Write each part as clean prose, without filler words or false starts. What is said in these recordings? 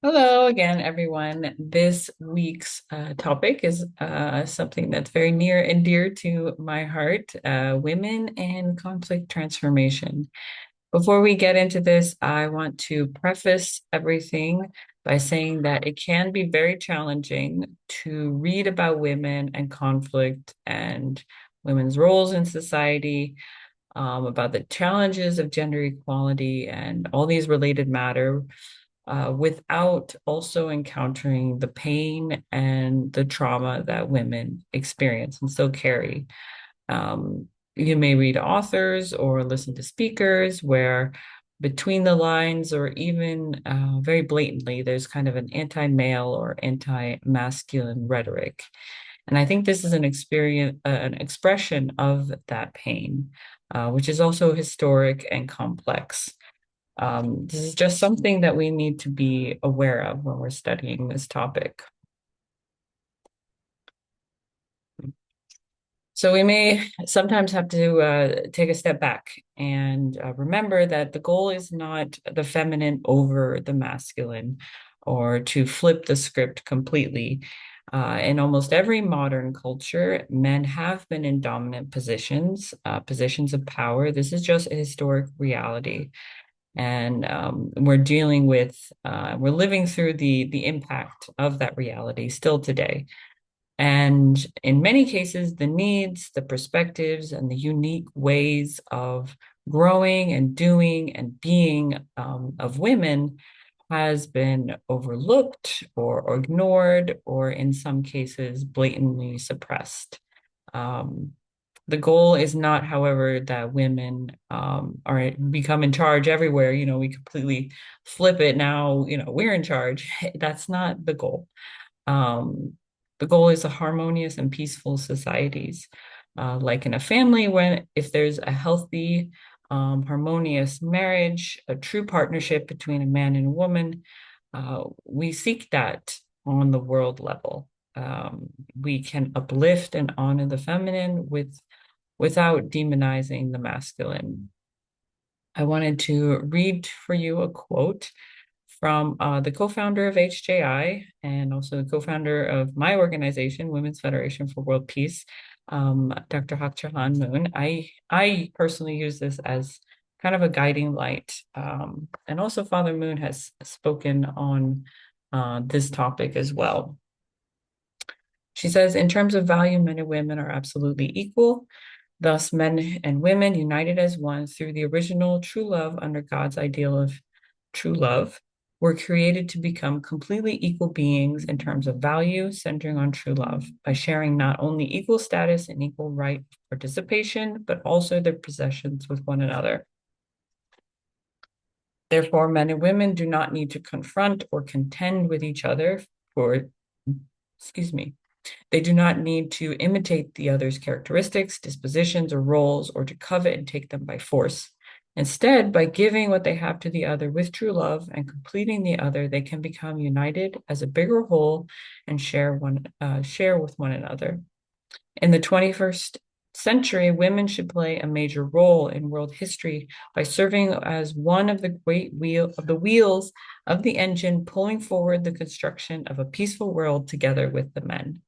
Hello again, everyone. This week's topic is something that's very near and dear to my heart, women and conflict transformation. Before we get into this, I want to preface everything by saying that it can be very challenging to read about women and conflict and women's roles in society, about the challenges of gender equality and all these related matter without also encountering the pain and the trauma that women experience and still carry. You may read authors or listen to speakers where between the lines or even very blatantly, there's kind of an anti-male or anti-masculine rhetoric. And I think this is an expression of that pain, which is also historic and complex. This is just something that we need to be aware of when we're studying this topic. So we may sometimes have to take a step back and remember that the goal is not the feminine over the masculine or to flip the script completely. In almost every modern culture, men have been in dominant positions, positions of power. This is just a historic reality. And we're living through the impact of that reality still today. And in many cases, the needs, the perspectives, and the unique ways of growing and doing and being of women has been overlooked or ignored, or in some cases, blatantly suppressed. Um, the goal is not, however, that women are become in charge everywhere. We completely flip it now. We're in charge. That's not the goal. Um, the goal is a harmonious and peaceful societies, like in a family. When if there's a healthy, harmonious marriage, a true partnership between a man and a woman, we seek that on the world level. We can uplift and honor the feminine without demonizing the masculine. I wanted to read for you a quote from the co-founder of HJI and also the co-founder of my organization, Women's Federation for World Peace, Dr. Hak Jahan Moon. I personally use this as kind of a guiding light. And also Father Moon has spoken on this topic as well. She says, in terms of value, men and women are absolutely equal. Thus, men and women united as one through the original true love under God's ideal of true love were created to become completely equal beings in terms of value, centering on true love by sharing not only equal status and equal right of participation, but also their possessions with one another. Therefore, men and women do not need to confront or contend with each other for, excuse me, they do not need to imitate the other's characteristics, dispositions, or roles, or to covet and take them by force. Instead, by giving what they have to the other with true love and completing the other, they can become united as a bigger whole and share with one another. In the 21st century, women should play a major role in world history by serving as one of the wheels of the engine, pulling forward the construction of a peaceful world together with the men.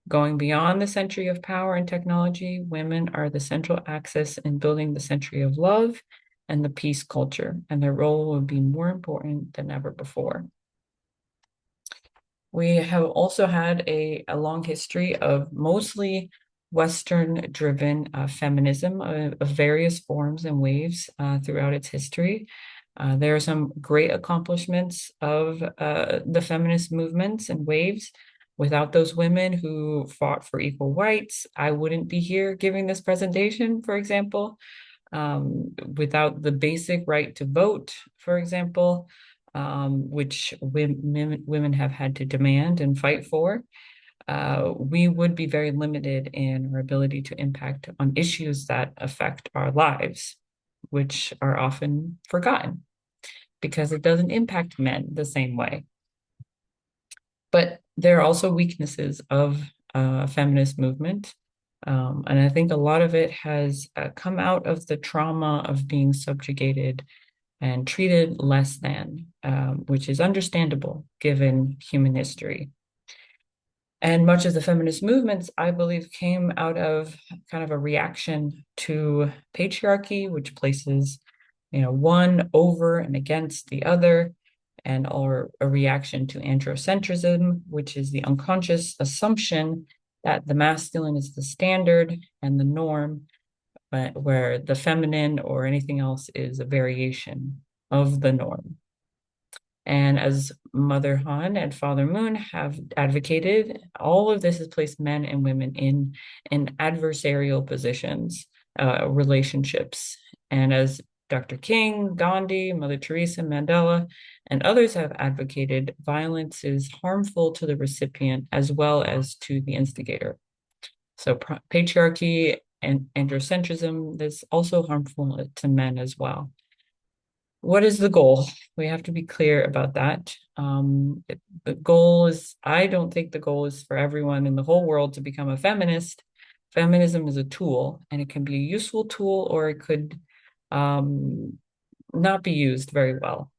Going beyond the century of power and technology, women are the central axis in building the century of love and the peace culture, and their role will be more important than ever before. We have also had a long history of mostly Western-driven feminism of various forms and waves throughout its history. There are some great accomplishments of the feminist movements and waves. Without those women who fought for equal rights, I wouldn't be here giving this presentation, for example. Without the basic right to vote, for example, which women have had to demand and fight for, we would be very limited in our ability to impact on issues that affect our lives, which are often forgotten because it doesn't impact men the same way. But there are also weaknesses of feminist movement. And I think a lot of it has come out of the trauma of being subjugated and treated less than, which is understandable given human history. And much of the feminist movements, I believe, came out of kind of a reaction to patriarchy, which places, one over and against the other, or a reaction to androcentrism, which is the unconscious assumption that the masculine is the standard and the norm, but where the feminine or anything else is a variation of the norm. And as Mother Han and Father Moon have advocated, all of this has placed men and women in adversarial positions, relationships. And as Dr. King, Gandhi, Mother Teresa, Mandela, and others have advocated, violence is harmful to the recipient as well as to the instigator. So patriarchy and androcentrism is also harmful to men as well. What is the goal? We have to be clear about that. The goal is, I don't think the goal is for everyone in the whole world to become a feminist. Feminism is a tool, and it can be a useful tool, or it could not be used very well.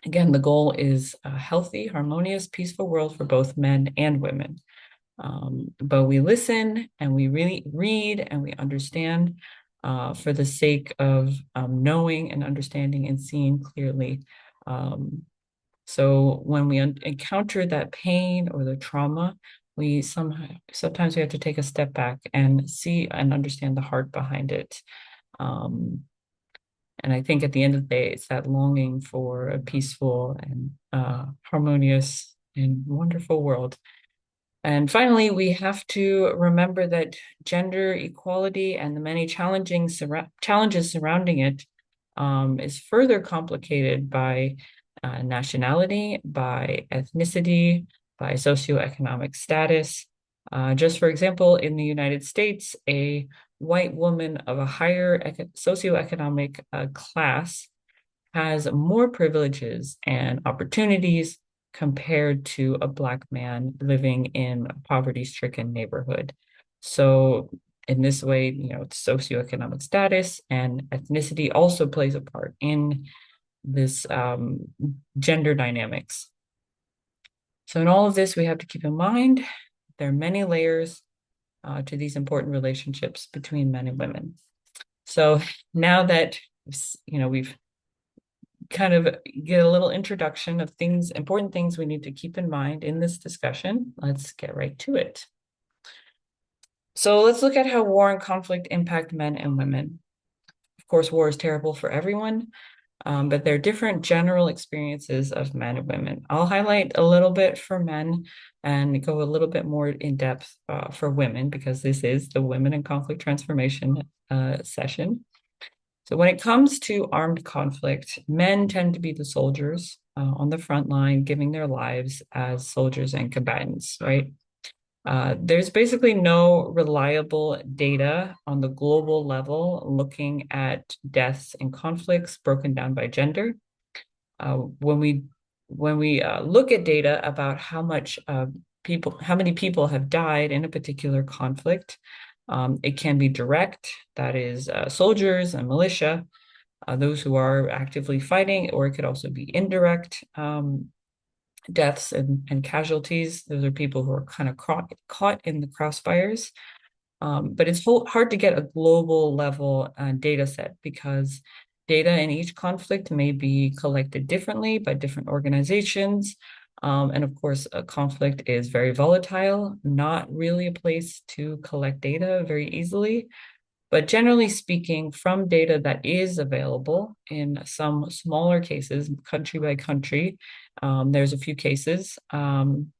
Again, the goal is a healthy, harmonious, peaceful world for both men and women. But we listen and we really read and we understand for the sake of knowing and understanding and seeing clearly. So when we encounter that pain or the trauma, we sometimes we have to take a step back and see and understand the heart behind it. And I think at the end of the day, it's that longing for a peaceful and harmonious and wonderful world. And finally, we have to remember that gender equality and the many challenges surrounding it is further complicated by nationality, by ethnicity, by socioeconomic status. Just for example, in the United States, a white woman of a higher socioeconomic class has more privileges and opportunities compared to a Black man living in a poverty-stricken neighborhood. So in this way, socioeconomic status and ethnicity also plays a part in this gender dynamics. So in all of this, we have to keep in mind there are many layers to these important relationships between men and women. So now that we've kind of get a little introduction of important things we need to keep in mind in this discussion, let's get right to it. So let's look at how war and conflict impact men and women. Of course, war is terrible for everyone, but there are different general experiences of men and women. I'll highlight a little bit for men and go a little bit more in depth for women, because this is the Women in Conflict Transformation session. So when it comes to armed conflict, men tend to be the soldiers on the front line, giving their lives as soldiers and combatants, right? There's basically no reliable data on the global level looking at deaths and conflicts broken down by gender. When we look at data about how many people have died in a particular conflict, it can be direct, that is soldiers and militia, those who are actively fighting, or it could also be indirect deaths and casualties. Those are people who are kind of caught in the crossfires. But it's hard to get a global level data set, because data in each conflict may be collected differently by different organizations. And of course, a conflict is very volatile, not really a place to collect data very easily. But generally speaking, from data that is available in some smaller cases, country by country, there's a few cases. Men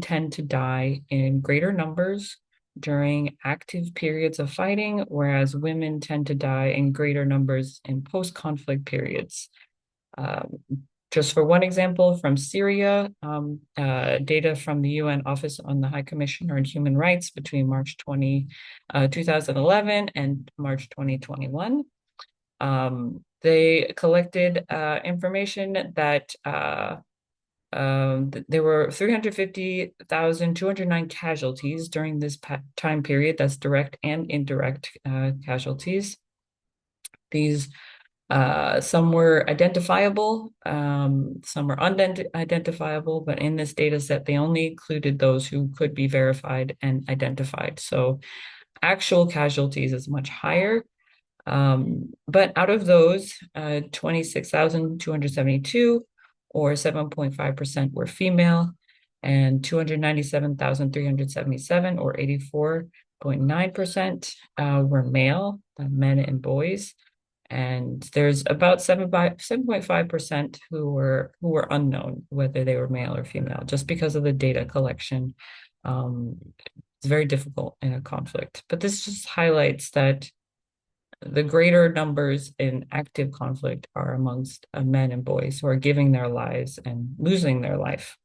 tend to die in greater numbers during active periods of fighting, whereas women tend to die in greater numbers in post-conflict periods. Just for one example, from Syria, data from the UN Office on the High Commissioner on Human Rights between March 2011 and March 2021. They collected information that there were 350,209 casualties during this time period. That's direct and indirect casualties. These some were identifiable, some were unidentifiable, but in this data set, they only included those who could be verified and identified. So actual casualties is much higher. But out of those, 26,272 or 7.5% were female, and 297,377 or 84.9% were male, men and boys. And there's about 7.5% who were unknown, whether they were male or female, just because of the data collection. It's very difficult in a conflict. But this just highlights that the greater numbers in active conflict are amongst men and boys who are giving their lives and losing their life.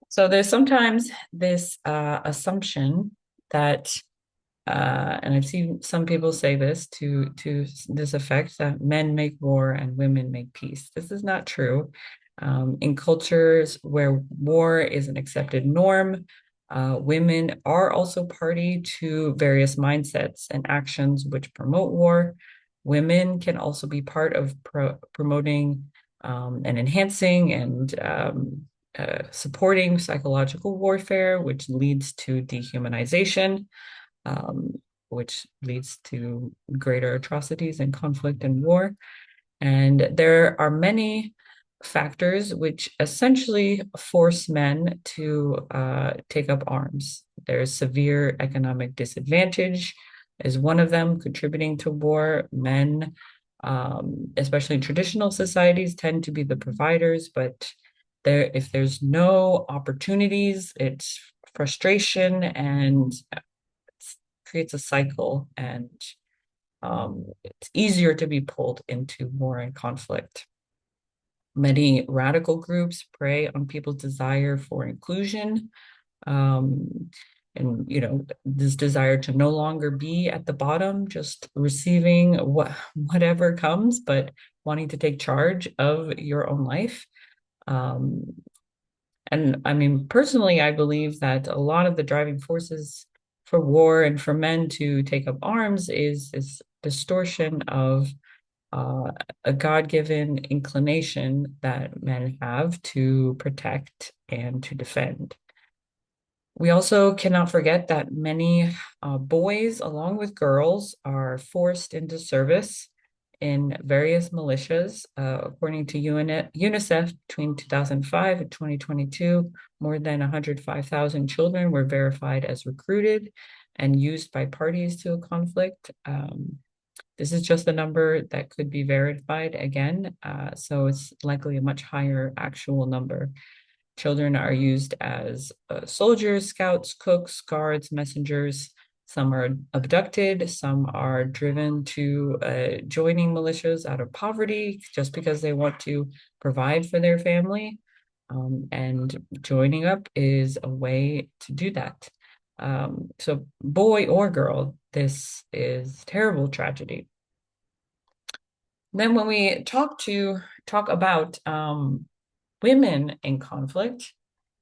So there's sometimes this assumption that, and I've seen some people say this to this effect, that men make war and women make peace. This is not true. In cultures where war is an accepted norm, women are also party to various mindsets and actions which promote war. Women can also be part of promoting and enhancing and supporting psychological warfare, which leads to dehumanization, which leads to greater atrocities and conflict and war. And there are many factors which essentially force men to take up arms. There's severe economic disadvantage is one of them contributing to war. Men, especially in traditional societies, tend to be the providers, but if there's no opportunities, it's frustration and creates a cycle, and it's easier to be pulled into war and conflict. Many radical groups prey on people's desire for inclusion, and this desire to no longer be at the bottom, just receiving whatever comes, but wanting to take charge of your own life. And I mean, personally, I believe that a lot of the driving forces for war and for men to take up arms is distortion of a God-given inclination that men have to protect and to defend. We also cannot forget that many boys, along with girls, are forced into service in various militias. According to UNICEF, between 2005 and 2022, more than 105,000 children were verified as recruited and used by parties to a conflict. This is just a number that could be verified again, so it's likely a much higher actual number. Children are used as soldiers, scouts, cooks, guards, messengers. Some are abducted, some are driven to joining militias out of poverty just because they want to provide for their family. And joining up is a way to do that. So boy or girl, this is terrible tragedy. Then when we talk about women in conflict,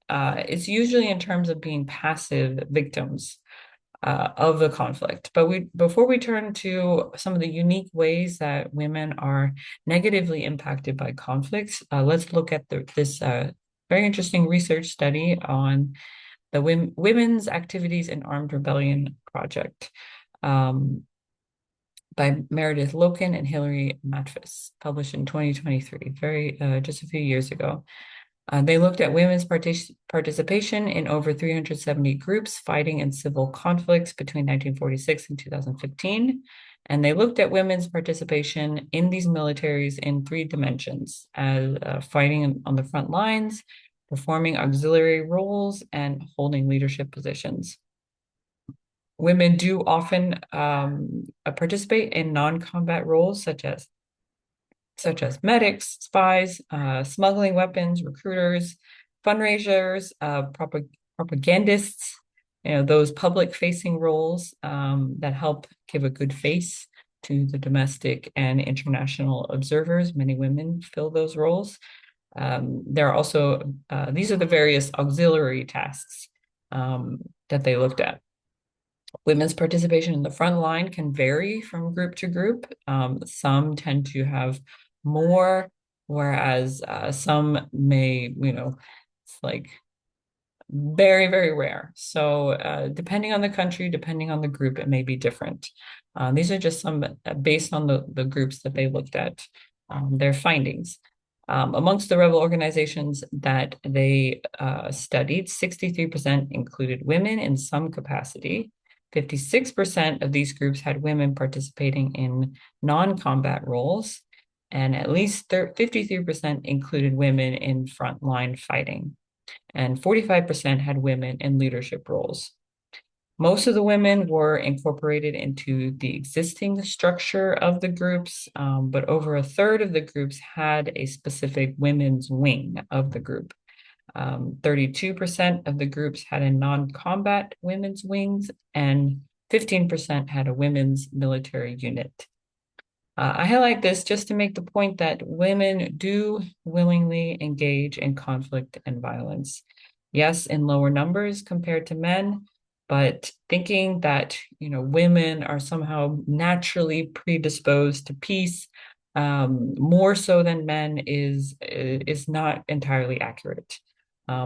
it's usually in terms of being passive victims of the conflict. But before we turn to some of the unique ways that women are negatively impacted by conflicts, let's look at this very interesting research study on the Women's Activities in Armed Rebellion Project by Meredith Loken and Hilary Matfis, published in 2023, just a few years ago. They looked at women's participation in over 370 groups fighting in civil conflicts between 1946 and 2015. And they looked at women's participation in these militaries in three dimensions: as fighting on the front lines, performing auxiliary roles, and holding leadership positions. Women do often participate in non-combat roles such as medics, spies, smuggling weapons, recruiters, fundraisers, propagandists, those public-facing roles that help give a good face to the domestic and international observers. Many women fill those roles. There are also, these are the various auxiliary tasks that they looked at. Women's participation in the front line can vary from group to group. Some tend to have more, whereas some may, it's like very, very rare. So depending on the country, depending on the group, it may be different. These are just some based on the groups that they looked at, their findings. Amongst the rebel organizations that they studied, 63% included women in some capacity. 56% of these groups had women participating in non-combat roles, and at least 53% included women in frontline fighting, and 45% had women in leadership roles. Most of the women were incorporated into the existing structure of the groups, but over a third of the groups had a specific women's wing of the group. 32% of the groups had a non-combat women's wings, and 15% had a women's military unit. I highlight this just to make the point that women do willingly engage in conflict and violence. Yes, in lower numbers compared to men, but thinking that, women are somehow naturally predisposed to peace, more so than men is not entirely accurate.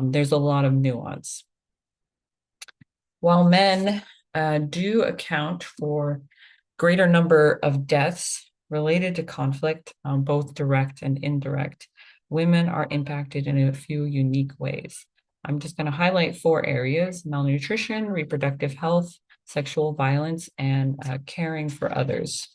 There's a lot of nuance. While men do account for greater number of deaths related to conflict, both direct and indirect, women are impacted in a few unique ways. I'm just going to highlight 4 areas: malnutrition, reproductive health, sexual violence, and caring for others.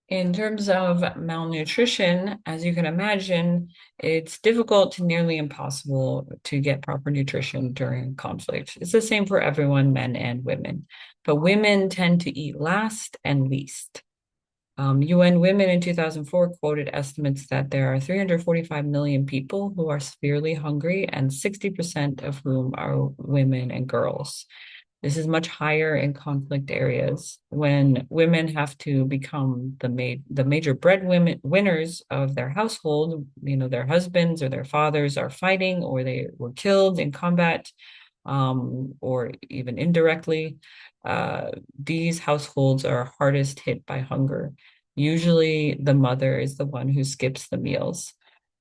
In terms of malnutrition, as you can imagine, it's difficult to nearly impossible to get proper nutrition during conflict. It's the same for everyone, men and women. But women tend to eat last and least. UN Women in 2004 quoted estimates that there are 345 million people who are severely hungry, and 60% of whom are women and girls. This is much higher in conflict areas when women have to become the major winners of their household. Their husbands or their fathers are fighting, or they were killed in combat, or even indirectly. These households are hardest hit by hunger. Usually, the mother is the one who skips the meals.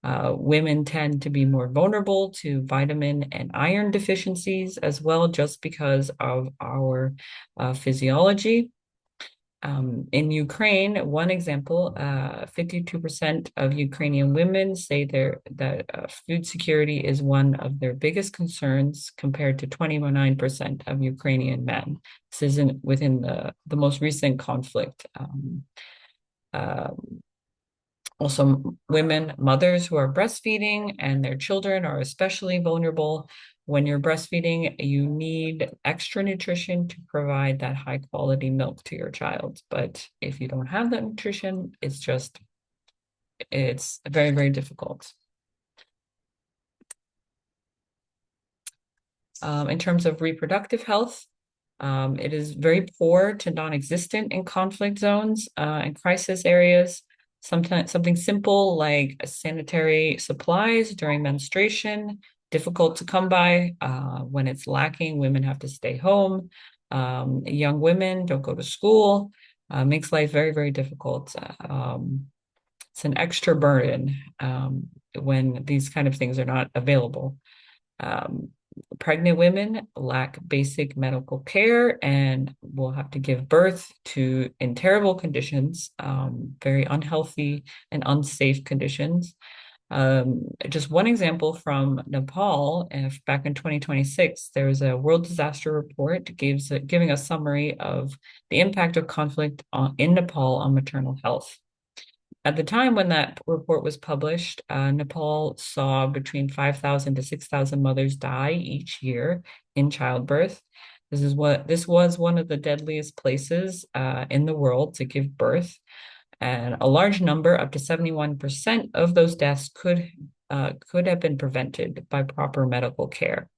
Women tend to be more vulnerable to vitamin and iron deficiencies as well, just because of our physiology. In Ukraine, one example, 52% of Ukrainian women say that food security is one of their biggest concerns, compared to 29% of Ukrainian men. This is within the most recent conflict. Also, women, mothers who are breastfeeding and their children are especially vulnerable. When you're breastfeeding, you need extra nutrition to provide that high quality milk to your child. But if you don't have that nutrition, it's very, very difficult. In terms of reproductive health, it is very poor to non-existent in conflict zones and crisis areas. Sometimes something simple like sanitary supplies during menstruation, difficult to come by. When it's lacking, women have to stay home. Young women don't go to school. Makes life very, very difficult. It's an extra burden when these kind of things are not available. Pregnant women lack basic medical care and will have to give birth in terrible conditions, very unhealthy and unsafe conditions. Just one example from Nepal, back in 2026, there was a World Disaster Report giving a summary of the impact of conflict in Nepal on maternal health. At the time when that report was published, Nepal saw between 5,000 to 6,000 mothers die each year in childbirth. This was one of the deadliest places in the world to give birth, and a large number, up to 71% of those deaths, could have been prevented by proper medical care.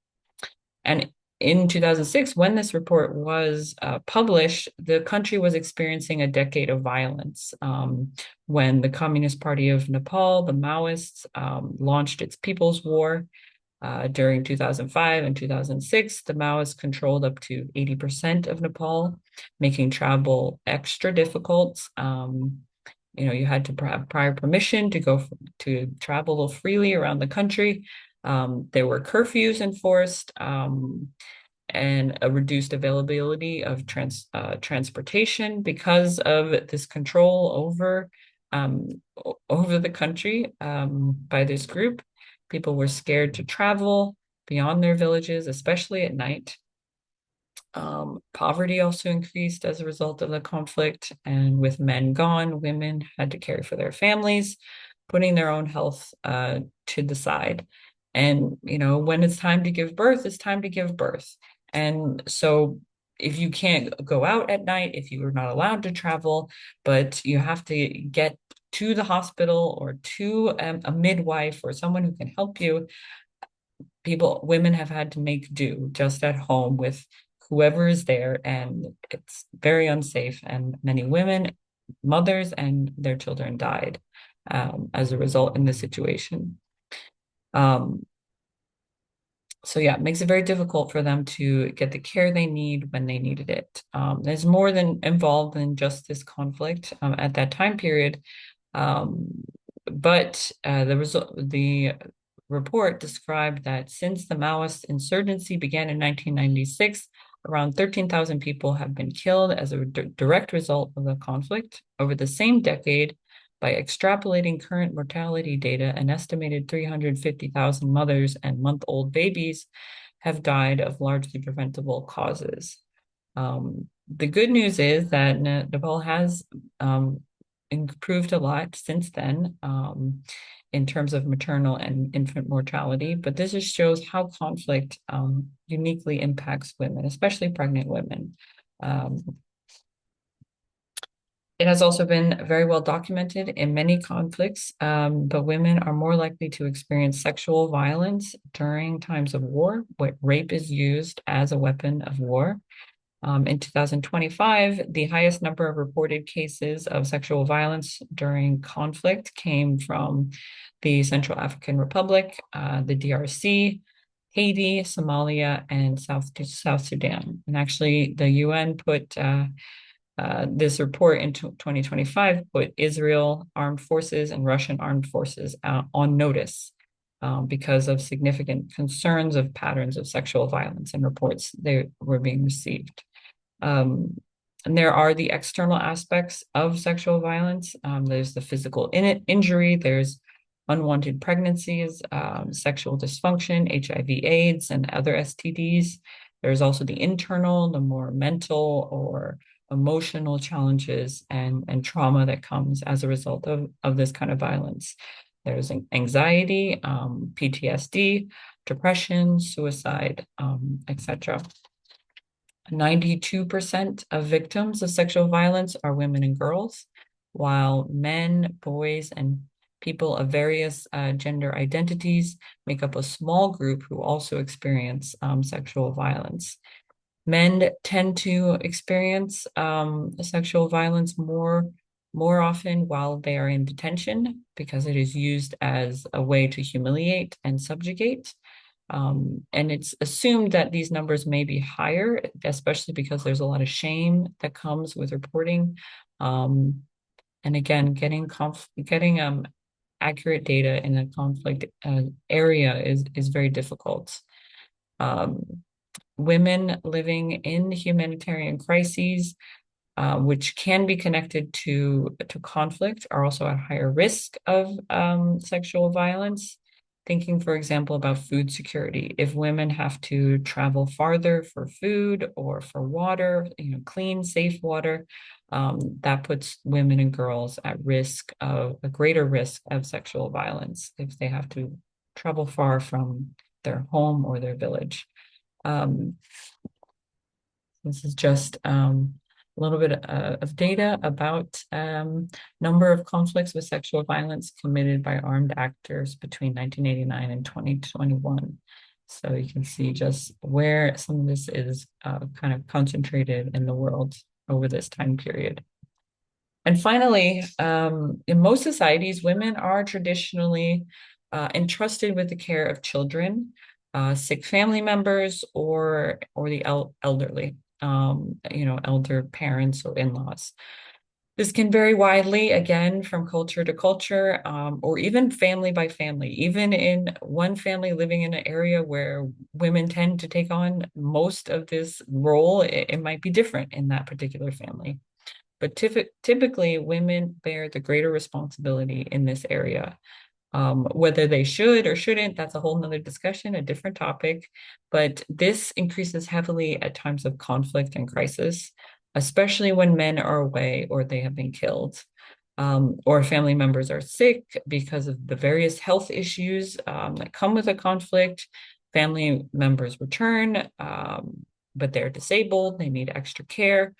And in 2006, when this report was published, the country was experiencing a decade of violence when the Communist Party of Nepal, the Maoists, launched its People's War. During 2005 and 2006, the Maoists controlled up to 80% of Nepal, making travel extra difficult. You had to have prior permission to to travel freely around the country. There were curfews enforced, and a reduced availability of transportation because of this control um, over the country by this group. People were scared to travel beyond their villages, especially at night. Poverty also increased as a result of the conflict, and with men gone, women had to care for their families, putting their own health to the side. And, when it's time to give birth, it's time to give birth. And so if you can't go out at night, if you are not allowed to travel, but you have to get to the hospital or to a midwife or someone who can help you, women have had to make do just at home with whoever is there, and it's very unsafe. And many women, mothers, and their children died as a result in this situation. Um, so yeah, it makes it very difficult for them to get the care they need when they needed it. There's more than involved than just this conflict at that time period. Um, but the report described that since the Maoist insurgency began in 1996, around 13,000 people have been killed as a direct result of the conflict. Over the same decade, by extrapolating current mortality data, an estimated 350,000 mothers and month-old babies have died of largely preventable causes. The good news is that Nepal has improved a lot since then in terms of maternal and infant mortality, but this just shows how conflict uniquely impacts women, especially pregnant women. Um, it has also been very well documented in many conflicts, but women are more likely to experience sexual violence during times of war, where rape is used as a weapon of war. In 2025, the highest number of reported cases of sexual violence during conflict came from the Central African Republic, the DRC, Haiti, Somalia, and South Sudan. And actually, the UN put this report in 2025 put Israel armed forces and Russian armed forces on notice because of significant concerns of patterns of sexual violence and reports they were being received. Um, and there are the external aspects of sexual violence. There's the physical injury, there's unwanted pregnancies, sexual dysfunction, HIV/AIDS, and other STDs. There's also the internal, the more mental or emotional challenges and trauma that comes as a result of this kind of violence. There's anxiety, PTSD, depression, suicide, etc. 92% of victims of sexual violence are women and girls, while men, boys, and people of various gender identities make up a small group who also experience sexual violence. Men tend to experience sexual violence more often while they are in detention because it is used as a way to humiliate and subjugate. And it's assumed that these numbers may be higher, especially because there's a lot of shame that comes with reporting. And again, getting accurate data in a conflict area is very difficult. Women living in humanitarian crises, which can be connected to conflict, are also at higher risk of sexual violence. Thinking, for example, about food security. If women have to travel farther for food or for water, clean, safe water, that puts women and girls at risk of a greater risk of sexual violence if they have to travel far from their home or their village. This is just a little bit of data about number of conflicts with sexual violence committed by armed actors between 1989 and 2021. So you can see just where some of this is kind of concentrated in the world over this time period. And finally, in most societies, women are traditionally entrusted with the care of children. sick family members, or the elderly, elder parents or in-laws. This can vary widely, again, from culture to culture, or even family by family. Even in one family living in an area where women tend to take on most of this role, it might be different in that particular family. But typically, women bear the greater responsibility in this area. Whether they should or shouldn't, that's a whole nother discussion, a different topic. But this increases heavily at times of conflict and crisis, especially when men are away or they have been killed, or family members are sick because of the various health issues that come with a conflict. Family members return, but they're disabled, they need extra care.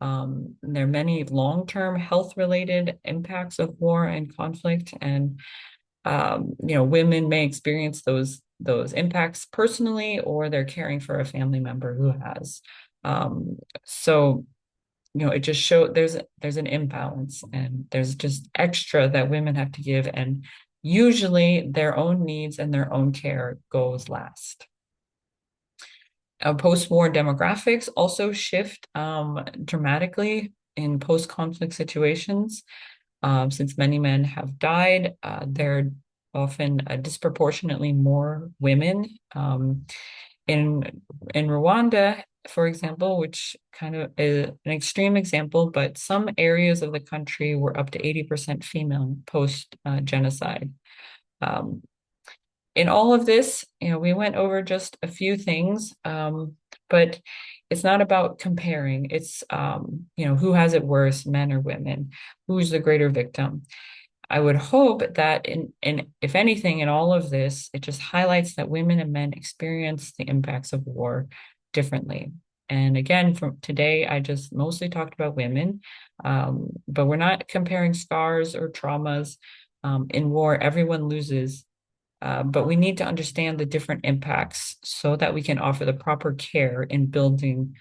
There are many long-term health-related impacts of war and conflict, and women may experience those impacts personally, or they're caring for a family member who has. So, it just shows there's an imbalance, and there's just extra that women have to give, and usually their own needs and their own care goes last. Post-war demographics also shift dramatically in post-conflict situations. Since many men have died, there are often disproportionately more women. In Rwanda, for example, which kind of is an extreme example, but some areas of the country were up to 80% female post genocide. Um, in all of this, we went over just a few things, but it's not about comparing. It's, who has it worse, men or women? Who's the greater victim? I would hope that in if anything, in all of this, it just highlights that women and men experience the impacts of war differently. And again, from today, I just mostly talked about women, but we're not comparing scars or traumas. In war, everyone loses, but we need to understand the different impacts so that we can offer the proper care in building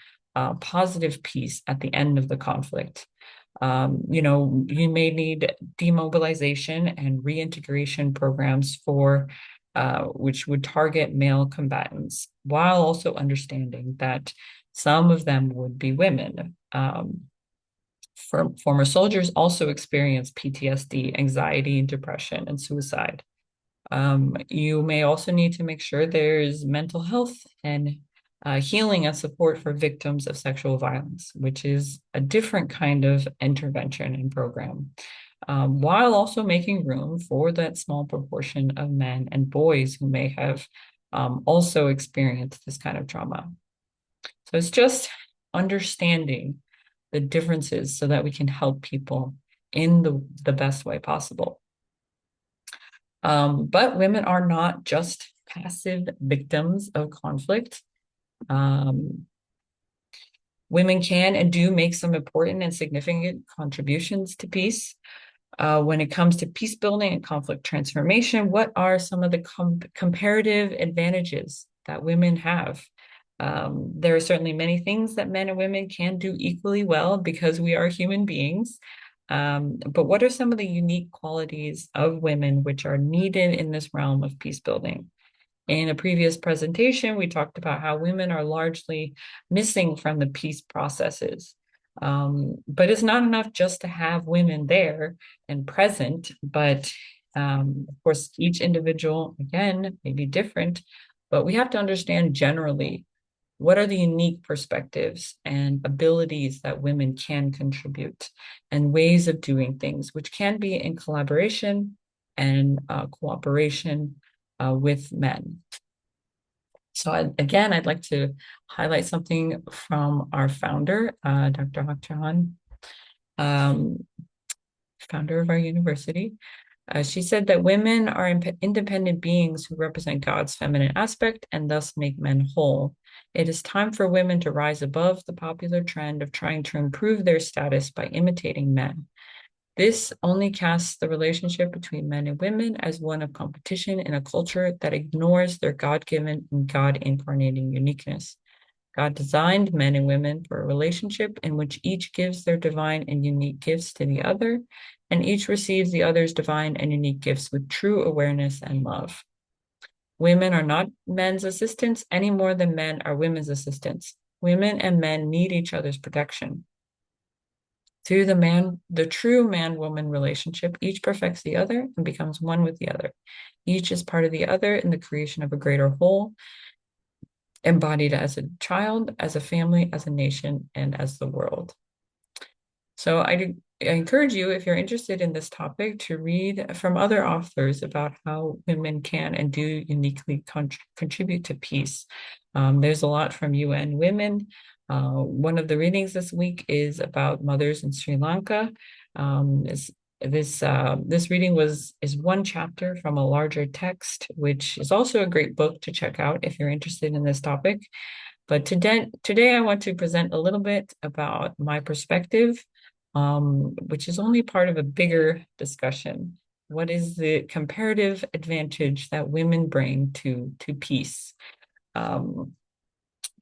positive peace at the end of the conflict. You may need demobilization and reintegration programs for which would target male combatants, while also understanding that some of them would be women. Former soldiers also experience PTSD, anxiety, depression, and suicide. You may also need to make sure there's mental health and healing and support for victims of sexual violence, which is a different kind of intervention and program, while also making room for that small proportion of men and boys who may have also experienced this kind of trauma. So it's just understanding the differences so that we can help people in the best way possible. But women are not just passive victims of conflict. Women can and do make some important and significant contributions to peace. When it comes to peace building and conflict transformation, what are some of the comparative advantages that women have? There are certainly many things that men and women can do equally well because we are human beings. But what are some of the unique qualities of women which are needed in this realm of peace building? In a previous presentation, we talked about how women are largely missing from the peace processes. But it's not enough just to have women there and present, but of course, each individual, again, may be different, but we have to understand generally what are the unique perspectives and abilities that women can contribute and ways of doing things, which can be in collaboration and cooperation with men. So again, I'd like to highlight something from our founder, Dr. Hak Ja Han, founder of our university. She said that women are independent beings who represent God's feminine aspect and thus make men whole. It is time for women to rise above the popular trend of trying to improve their status by imitating men. This only casts the relationship between men and women as one of competition in a culture that ignores their God-given and God-incarnating uniqueness. God designed men and women for a relationship in which each gives their divine and unique gifts to the other, and each receives the other's divine and unique gifts with true awareness and love. Women are not men's assistants any more than men are women's assistants. Women and men need each other's protection. Through the true man-woman relationship, each perfects the other and becomes one with the other. Each is part of the other in the creation of a greater whole, embodied as a child, as a family, as a nation, and as the world. So I encourage you, if you're interested in this topic, to read from other authors about how women can and do uniquely contribute to peace. There's a lot from UN Women. One of the readings this week is about mothers in Sri Lanka. This reading is one chapter from a larger text, which is also a great book to check out if you're interested in this topic. But today I want to present a little bit about my perspective, which is only part of a bigger discussion. What is the comparative advantage that women bring to peace? Um,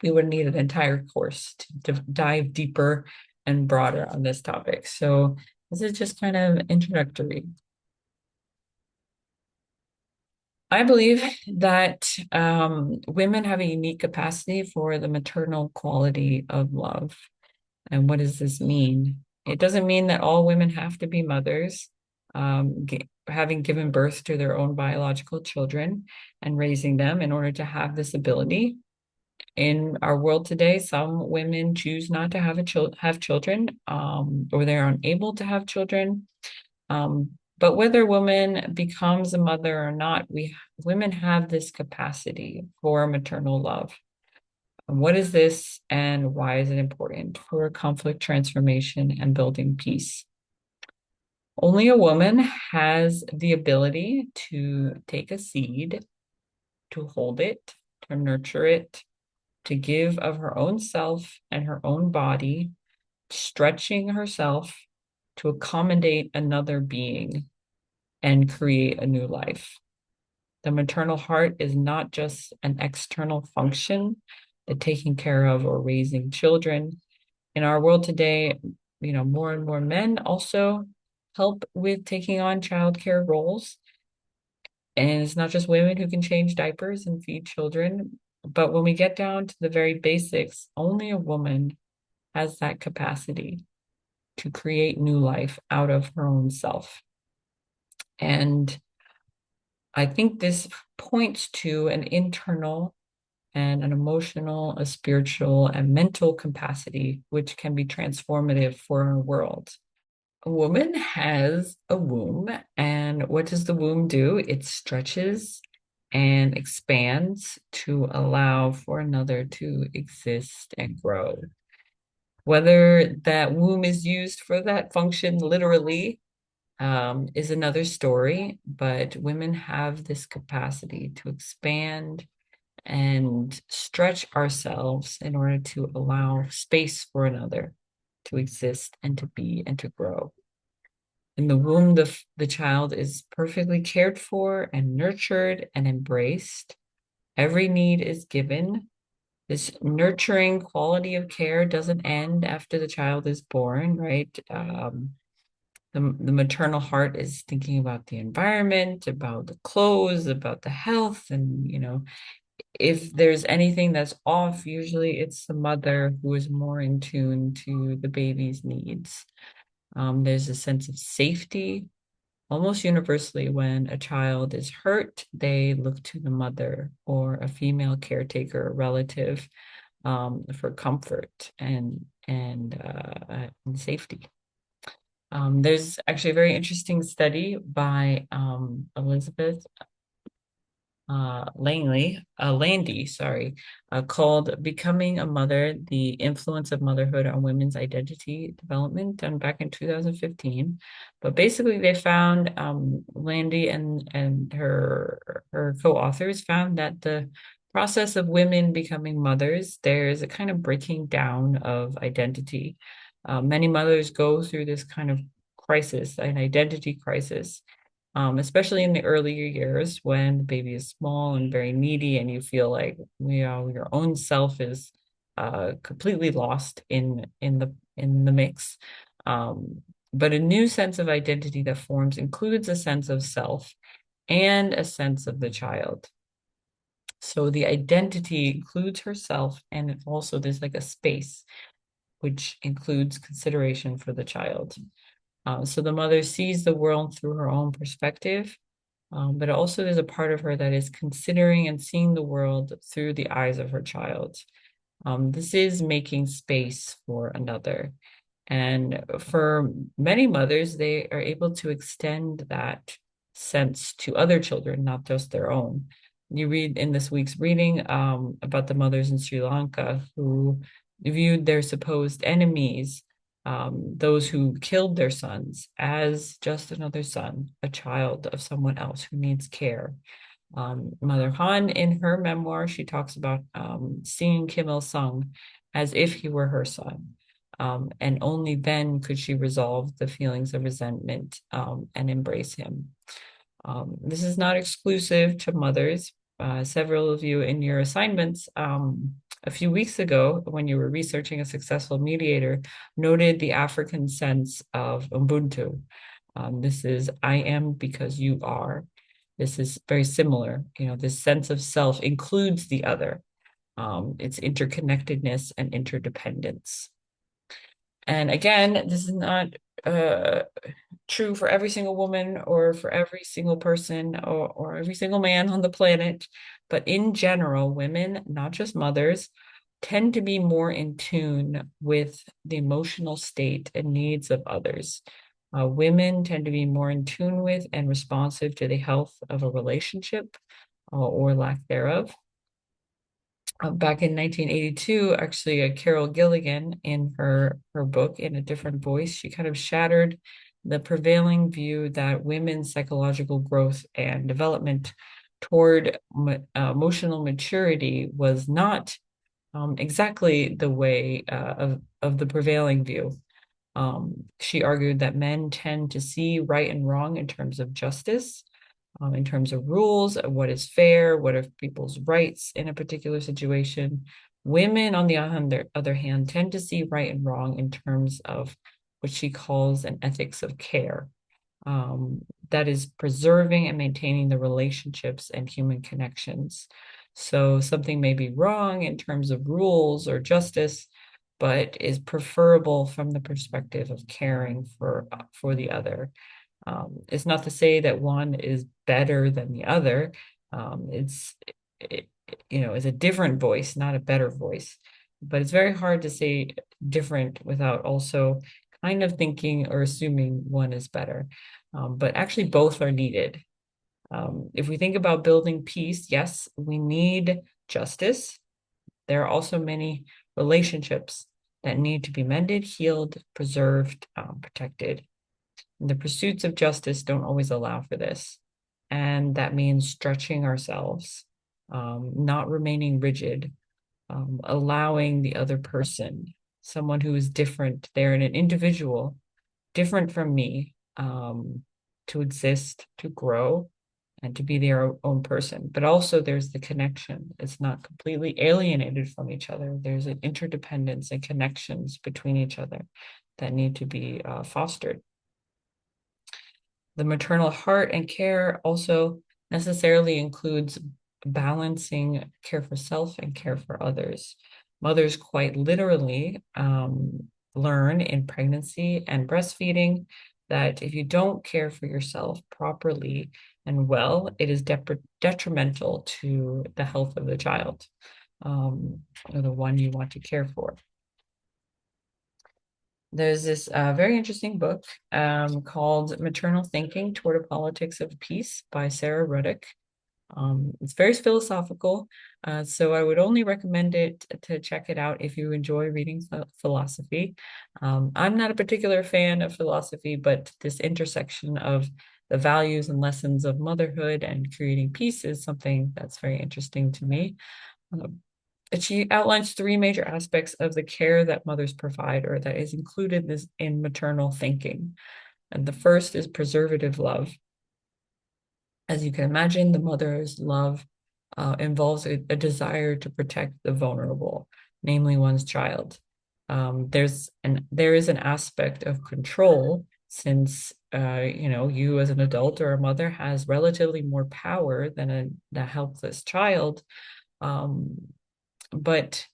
we would need an entire course to dive deeper and broader on this topic. So this is just kind of introductory. I believe that women have a unique capacity for the maternal quality of love. And what does this mean? It doesn't mean that all women have to be mothers, having given birth to their own biological children and raising them in order to have this ability. In our world today, some women choose not to have children, or they're unable to have children. But whether a woman becomes a mother or not, women have this capacity for maternal love. What is this and why is it important for conflict transformation and building peace? Only a woman has the ability to take a seed, to hold it, to nurture it, to give of her own self and her own body, stretching herself to accommodate another being and create a new life. The maternal heart is not just an external function, the taking care of or raising children. In our world today, more and more men also help with taking on childcare roles. And it's not just women who can change diapers and feed children, but when we get down to the very basics, only a woman has that capacity to create new life out of her own self. And I think this points to an internal and an emotional, a spiritual, and mental capacity, which can be transformative for our world. A woman has a womb, and what does the womb do? It stretches and expands to allow for another to exist and grow. Whether that womb is used for that function literally is another story, but women have this capacity to expand and stretch ourselves in order to allow space for another to exist and to be and to grow. In the womb, the child is perfectly cared for and nurtured and embraced. Every need is given. This nurturing quality of care doesn't end after the child is born, right? The maternal heart is thinking about the environment, about the clothes, about the health, and if there's anything that's off, usually it's the mother who is more in tune to the baby's needs. There's a sense of safety. Almost universally, when a child is hurt, they look to the mother or a female caretaker, relative, for comfort and safety. There's actually a very interesting study by Elizabeth Landy, sorry, called Becoming a Mother, the Influence of Motherhood on Women's Identity Development, done back in 2015. But basically they found, Landy and her co-authors found that the process of women becoming mothers, there's a kind of breaking down of identity. Many mothers go through this kind of crisis, an identity crisis, especially in the earlier years when the baby is small and very needy, and you feel like your own self is completely lost in the mix. But a new sense of identity that forms includes a sense of self and a sense of the child. So the identity includes herself, and it also there's like a space which includes consideration for the child. So the mother sees the world through her own perspective, but also there's a part of her that is considering and seeing the world through the eyes of her child. This is making space for another. And for many mothers, they are able to extend that sense to other children, not just their own. You read in this week's reading about the mothers in Sri Lanka who viewed their supposed enemies, those who killed their sons, as just another son, a child of someone else who needs care. Mother Han, in her memoir, she talks about seeing Kim Il Sung as if he were her son. And only then could she resolve the feelings of resentment and embrace him. This is not exclusive to mothers. Several of you in your assignments a few weeks ago, when you were researching a successful mediator, noted the African sense of Ubuntu. This is I am because you are. This is very similar. You know, this sense of self includes the other. It's interconnectedness and interdependence. And again, this is not uh, true for every single woman or for every single person or every single man on the planet. But in general, women, not just mothers, tend to be more in tune with the emotional state and needs of others. Women tend to be more in tune with and responsive to the health of a relationship or lack thereof. Back in 1982, actually, Carol Gilligan, in her book In a Different Voice, she kind of shattered the prevailing view that women's psychological growth and development toward emotional maturity was not exactly the way of the prevailing view. She argued that men tend to see right and wrong in terms of justice, in terms of rules, of what is fair, what are people's rights in a particular situation. Women, on the other hand, tend to see right and wrong in terms of what she calls an ethics of care. That is preserving and maintaining the relationships and human connections. So something may be wrong in terms of rules or justice, but is preferable from the perspective of caring for the other. It's not to say that one is better than the other. It, it's a different voice, not a better voice. But it's very hard to say different without also kind of thinking or assuming one is better. But actually, both are needed. If we think about building peace, yes, we need justice. There are also many relationships that need to be mended, healed, preserved, protected. The pursuits of justice don't always allow for this. And that means stretching ourselves, not remaining rigid, allowing the other person, someone who is different, they're an individual, different from me, to exist, to grow, and to be their own person. But also there's the connection. It's not completely alienated from each other. There's an interdependence and connections between each other that need to be fostered. The maternal heart and care also necessarily includes balancing care for self and care for others. Mothers quite literally learn in pregnancy and breastfeeding that if you don't care for yourself properly and well, it is detrimental to the health of the child, or the one you want to care for. There's this very interesting book called Maternal Thinking Toward a Politics of Peace by Sarah Ruddock. It's very philosophical, so I would only recommend it to check it out if you enjoy reading philosophy. I'm not a particular fan of philosophy, but this intersection of the values and lessons of motherhood and creating peace is something that's very interesting to me. She outlines three major aspects of the care that mothers provide or that is included in maternal thinking. And the first is preservative love. As you can imagine, the mother's love involves a desire to protect the vulnerable, namely one's child. There is an aspect of control, since you as an adult or a mother has relatively more power than a helpless child. Um, but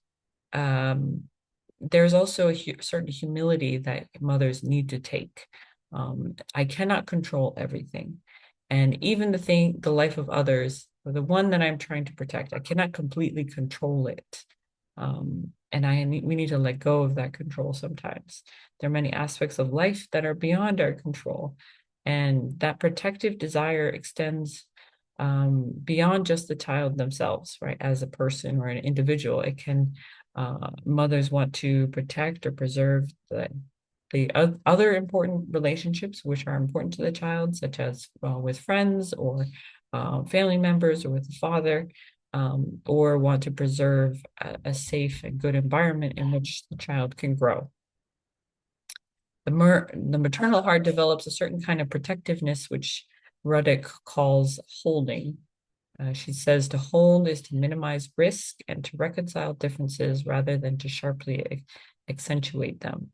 um, there's also a certain humility that mothers need to take. I cannot control everything. And even the life of others, or the one that I'm trying to protect, I cannot completely control it. And we need to let go of that control sometimes. There are many aspects of life that are beyond our control. And that protective desire extends beyond just the child themselves, right? As a person or an individual, it can mothers want to protect or preserve the other important relationships which are important to the child, such as with friends or family members or with the father, or want to preserve a safe and good environment in which the child can grow. The maternal heart develops a certain kind of protectiveness, which Ruddock calls holding. She says to hold is to minimize risk and to reconcile differences rather than to sharply accentuate them.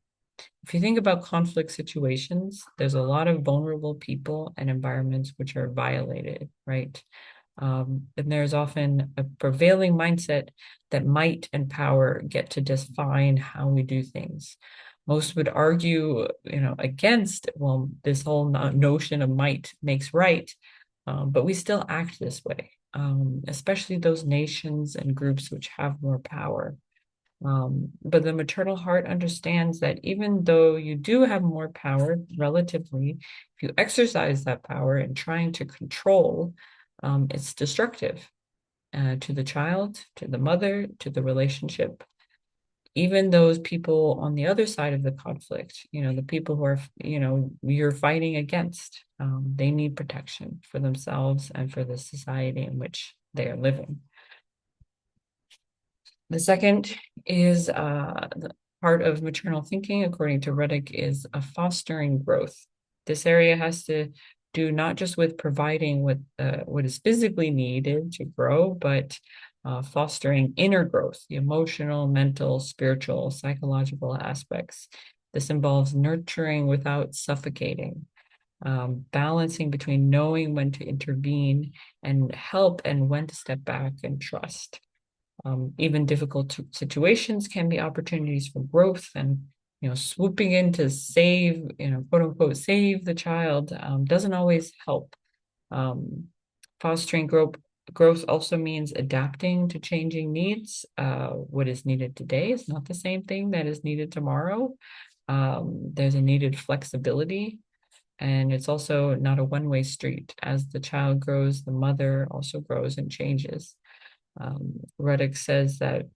If you think about conflict situations, there's a lot of vulnerable people and environments which are violated, right? And there's often a prevailing mindset that might and power get to define how we do things. Most would argue, against, well, this whole notion of might makes right, but we still act this way, especially those nations and groups which have more power. But the maternal heart understands that even though you do have more power relatively, if you exercise that power in trying to control, it's destructive to the child, to the mother, to the relationship. Even those people on the other side of the conflict, the people who are, you're fighting against, they need protection for themselves and for the society in which they are living. The second is the part of maternal thinking, according to Ruddock, is a fostering growth. This area has to do not just with providing what is physically needed to grow, but fostering inner growth, the emotional, mental, spiritual, psychological aspects. This involves nurturing without suffocating, balancing between knowing when to intervene and help and when to step back and trust. Even difficult situations can be opportunities for growth, and swooping in to save, quote unquote, save the child doesn't always help. Fostering growth also means adapting to changing needs. What is needed today is not the same thing that is needed tomorrow. There's a needed flexibility, and it's also not a one-way street. As the child grows, the mother also grows and changes. Ruddock says that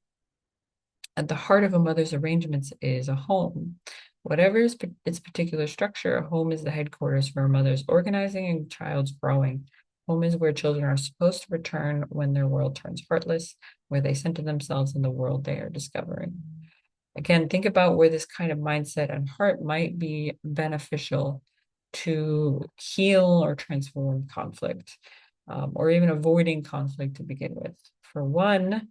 at the heart of a mother's arrangements is a home. Whatever is its particular structure, a home is the headquarters for a mother's organizing and child's growing. Home is where children are supposed to return when their world turns heartless, where they center themselves in the world they are discovering. Again, think about where this kind of mindset and heart might be beneficial to heal or transform conflict, or even avoiding conflict to begin with. For one,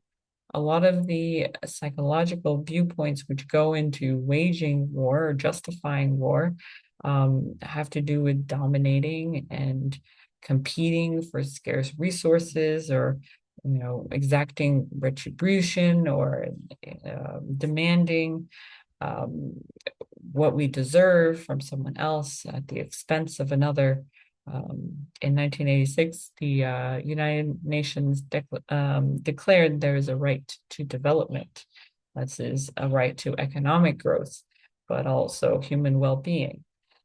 a lot of the psychological viewpoints which go into waging war or justifying war have to do with dominating and competing for scarce resources, or exacting retribution, or demanding um, what we deserve from someone else at the expense of another. In 1986, the United Nations declared there is a right to development. That is a right to economic growth, but also human well-being.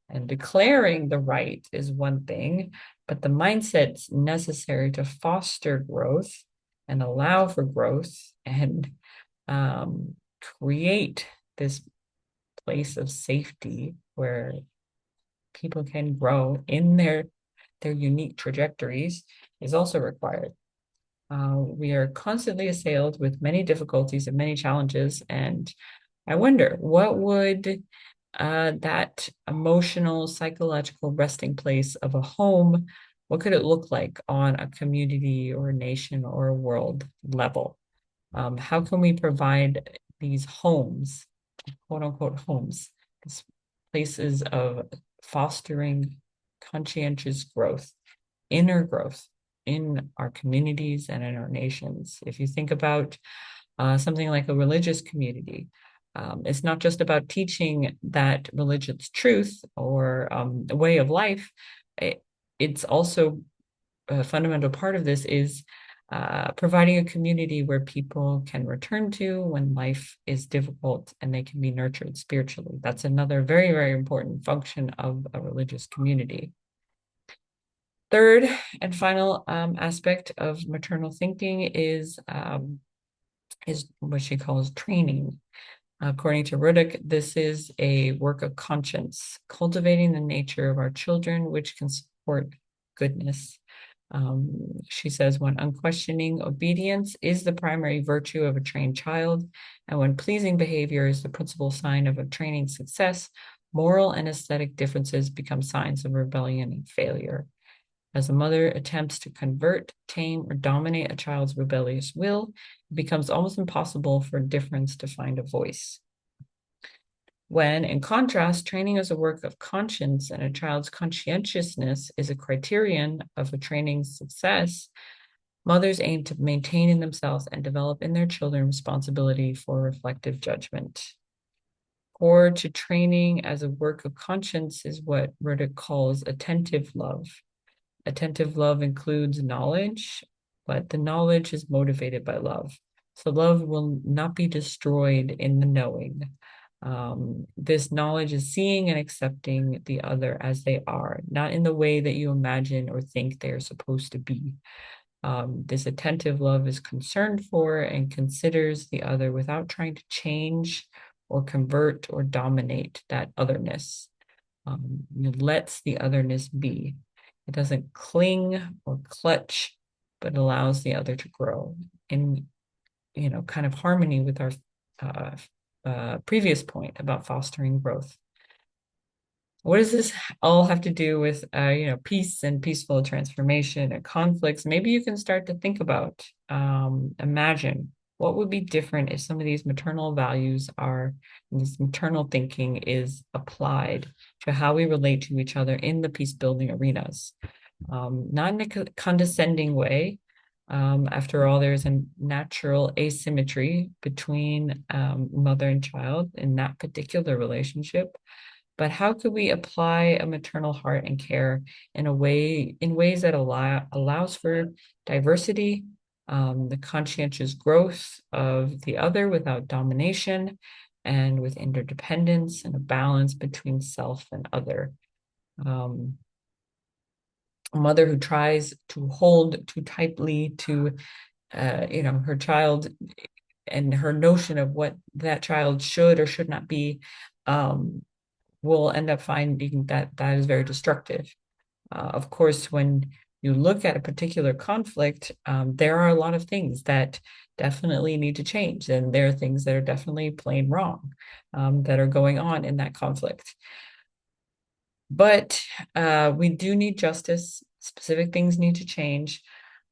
And declaring the right is one thing, but the mindset's necessary to foster growth and allow for growth and create this place of safety where people can grow in their unique trajectories is also required. We are constantly assailed with many difficulties and many challenges, and I wonder what would that emotional, psychological resting place of a home, what could it look like on a community or a nation or a world level? How can we provide these homes, quote unquote homes, places of fostering conscientious growth, inner growth in our communities and in our nations. If you think about something like a religious community, it's not just about teaching that religious truth or a way of life. It's also a fundamental part of this is providing a community where people can return to when life is difficult and they can be nurtured spiritually. That's another very, very important function of a religious community. Third and final aspect of maternal thinking is what she calls training. According to Rudick, this is a work of conscience, cultivating the nature of our children, which can support goodness. She says, when unquestioning obedience is the primary virtue of a trained child, and when pleasing behavior is the principal sign of a training success, moral and aesthetic differences become signs of rebellion and failure. As a mother attempts to convert, tame, or dominate a child's rebellious will, it becomes almost impossible for difference to find a voice. When, in contrast, training is a work of conscience and a child's conscientiousness is a criterion of a training's success, mothers aim to maintain in themselves and develop in their children responsibility for reflective judgment. Core to training as a work of conscience is what Rudick calls attentive love. Attentive love includes knowledge, but the knowledge is motivated by love. So love will not be destroyed in the knowing. This knowledge is seeing and accepting the other as they are, not in the way that you imagine or think they are supposed to be. This attentive love is concerned for and considers the other without trying to change or convert or dominate that otherness. It lets the otherness be. It doesn't cling or clutch, but allows the other to grow in, kind of harmony with our previous point about fostering growth. What does this all have to do with, peace and peaceful transformation and conflicts? Maybe you can start to think about, imagine what would be different if some of these maternal values this maternal thinking is applied to how we relate to each other in the peace building arenas. Not in a condescending way. After all, there's a natural asymmetry between mother and child in that particular relationship. But how could we apply a maternal heart and care in ways that allows for diversity, the conscientious growth of the other without domination, and with interdependence and a balance between self and other. A mother who tries to hold too tightly to, her child and her notion of what that child should or should not be, will end up finding that that is very destructive. Of course, when you look at a particular conflict, there are a lot of things that definitely need to change, and there are things that are definitely plain wrong that are going on in that conflict. But we do need justice. Specific things need to change.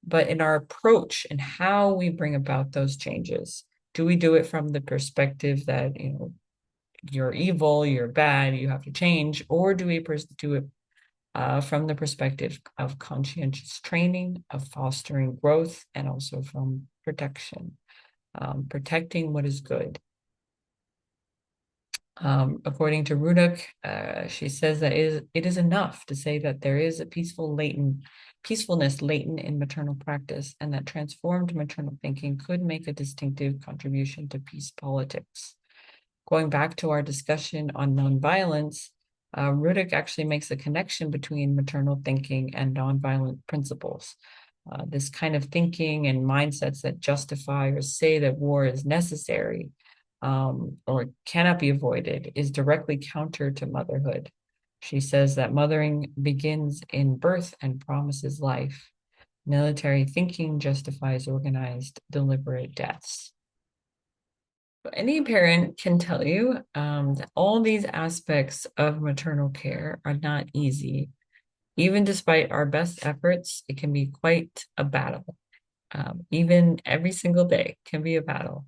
But in our approach and how we bring about those changes, do we do it from the perspective that, you're evil, you're bad, you have to change, or do we do it from the perspective of conscientious training, of fostering growth, and also from protection, protecting what is good? According to Rudick, she says that it is enough to say that there is a peacefulness latent in maternal practice, and that transformed maternal thinking could make a distinctive contribution to peace politics. Going back to our discussion on nonviolence, Rudick actually makes a connection between maternal thinking and nonviolent principles. This kind of thinking and mindsets that justify or say that war is necessary or cannot be avoided is directly counter to motherhood. She says that mothering begins in birth and promises life. Military thinking justifies organized, deliberate deaths. Any parent can tell you that all these aspects of maternal care are not easy. Even despite our best efforts, it can be quite a battle. Even every single day can be a battle.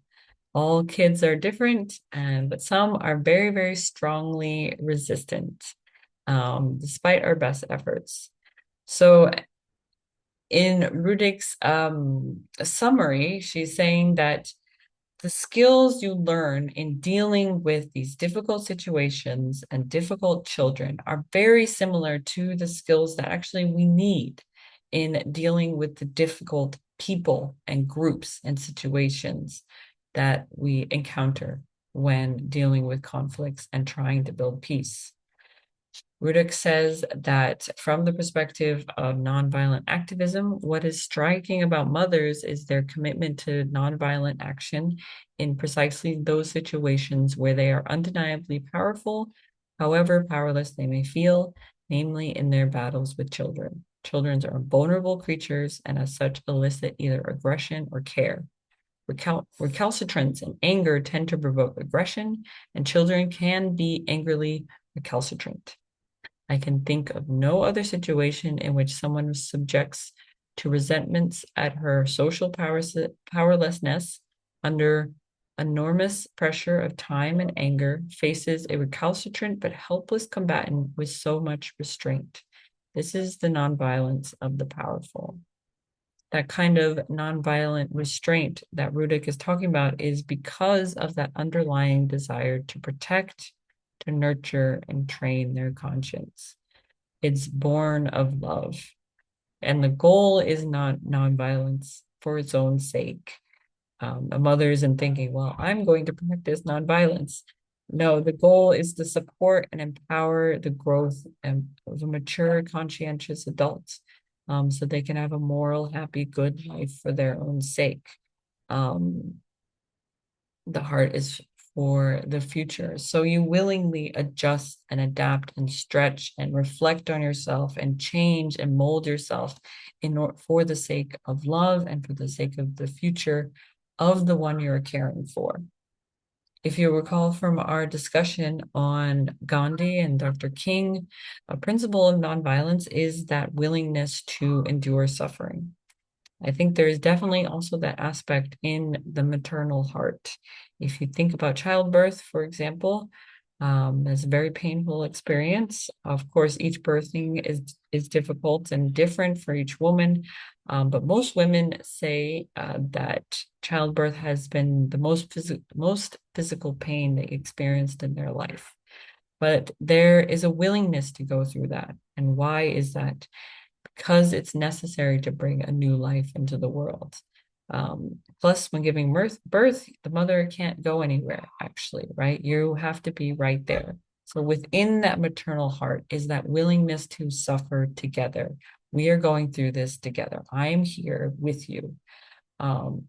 All kids are different, but some are very, very strongly resistant. despite our best efforts. So in Rudick's summary, she's saying that the skills you learn in dealing with these difficult situations and difficult children are very similar to the skills that actually we need in dealing with the difficult people and groups and situations that we encounter when dealing with conflicts and trying to build peace. Rudick says that from the perspective of nonviolent activism, what is striking about mothers is their commitment to nonviolent action in precisely those situations where they are undeniably powerful, however powerless they may feel, namely in their battles with children. Children are vulnerable creatures and as such elicit either aggression or care. Recalcitrance and anger tend to provoke aggression, and children can be angrily recalcitrant. I can think of no other situation in which someone subjects to resentments at her social powerlessness under enormous pressure of time and anger, faces a recalcitrant but helpless combatant with so much restraint. This is the nonviolence of the powerful. That kind of nonviolent restraint that Rudick is talking about is because of that underlying desire to protect, to nurture, and train their conscience. It's born of love. And the goal is not nonviolence for its own sake. A mother isn't thinking, well, I'm going to practice nonviolence. No, the goal is to support and empower the growth of a mature, conscientious adult, so they can have a moral, happy, good life for their own sake. Um, the heart is for the future. So you willingly adjust and adapt and stretch and reflect on yourself and change and mold yourself for the sake of love and for the sake of the future of the one you're caring for. If you recall from our discussion on Gandhi and Dr. King, a principle of nonviolence is that willingness to endure suffering. I think there is definitely also that aspect in the maternal heart. If you think about childbirth, for example, it's a very painful experience. Of course, each birthing is difficult and different for each woman, but most women say that childbirth has been the most physical pain they experienced in their life. But there is a willingness to go through that. And why is that? Because it's necessary to bring a new life into the world. Plus, when giving birth, the mother can't go anywhere, actually, right? You have to be right there. So within that maternal heart is that willingness to suffer together. We are going through this together. I'm here with you. Um,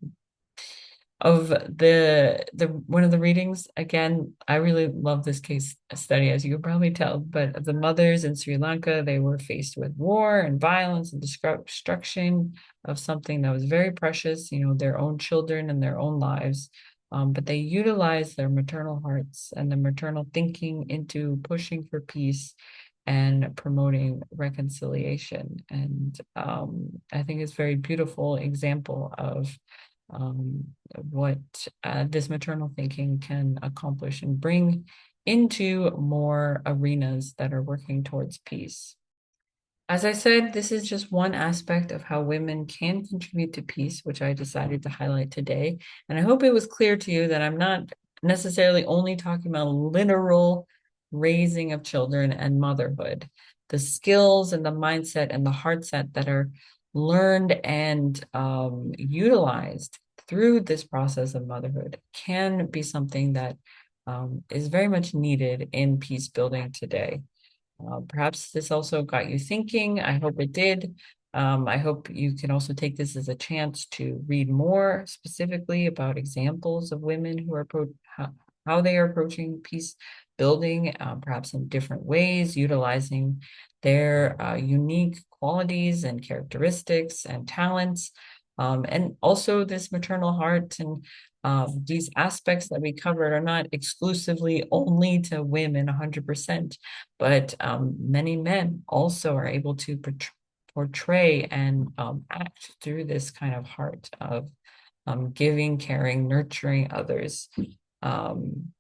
of the one of the readings, again, I really love this case study, as you can probably tell, but of the mothers in Sri Lanka, they were faced with war and violence and destruction of something that was very precious, their own children and their own lives. But they utilized their maternal hearts and their maternal thinking into pushing for peace and promoting reconciliation. And I think it's a very beautiful example of um, what this maternal thinking can accomplish and bring into more arenas that are working towards peace. As I said, this is just one aspect of how women can contribute to peace, which I decided to highlight today. And I hope it was clear to you that I'm not necessarily only talking about literal raising of children and motherhood. The skills and the mindset and the heart set that are learned and utilized through this process of motherhood can be something that is very much needed in peace building today. Perhaps this also got you thinking. I hope it did. I hope you can also take this as a chance to read more specifically about examples of women who are how they are approaching peace building, perhaps in different ways, utilizing their unique qualities and characteristics and talents, and also this maternal heart and these aspects that we covered are not exclusively only to women 100%, but many men also are able to portray and act through this kind of heart of giving, caring, nurturing others. Um,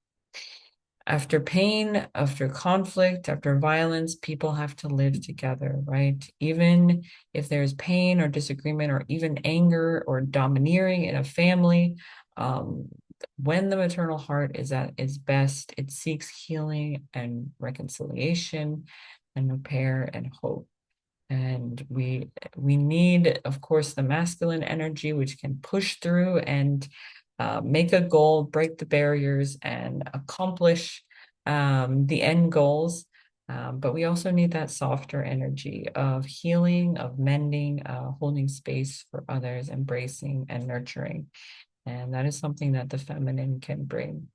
After pain, after conflict, after violence, people have to live together, right? Even if there's pain or disagreement or even anger or domineering in a family, um, when the maternal heart is at its best, it seeks healing and reconciliation and repair and hope. And we need, of course, the masculine energy, which can push through and make a goal, break the barriers, and accomplish the end goals. But we also need that softer energy of healing, of mending, holding space for others, embracing and nurturing. And that is something that the feminine can bring.